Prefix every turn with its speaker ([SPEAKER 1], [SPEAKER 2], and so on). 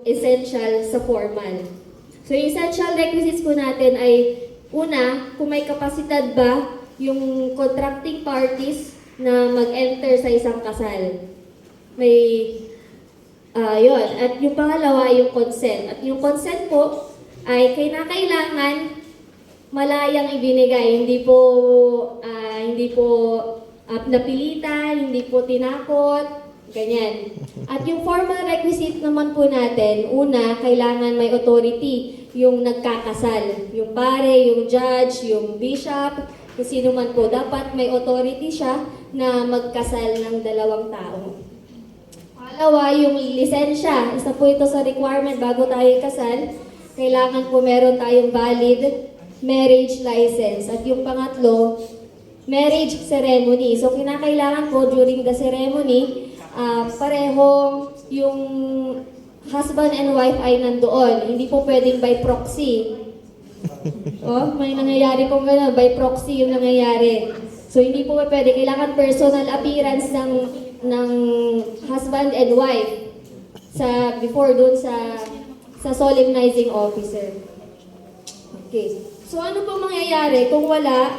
[SPEAKER 1] essential sa formal. So yung essential requisites po natin ay una, kung may kapasidad ba yung contracting parties na mag-enter sa isang kasal. May yun. At yung pangalawa, yung consent. At yung consent po ay kailangan malayang ibinigay. Hindi po napilitan, hindi po tinakot, ganyan. At yung formal requisite naman po natin, una, kailangan may authority yung nagkakasal. Yung pare, yung judge, yung bishop, kung sino man po. Dapat may authority siya na magkasal ng dalawang tao. Pangalawa, yung lisensya. Isa po ito sa requirement bago tayo kasal. Kailangan po meron tayong valid marriage license. At yung pangatlo, marriage ceremony. So, kinakailangan po during the ceremony, parehong yung husband and wife ay nandoon. Hindi po pwedeng by proxy. Oh, may nangyayari pong gano'n. By proxy yung nangyayari. So, hindi po pwede. Kailangan personal appearance ng husband and wife before doon sa solemnizing officer. Okay. So, ano po mangyayari kung wala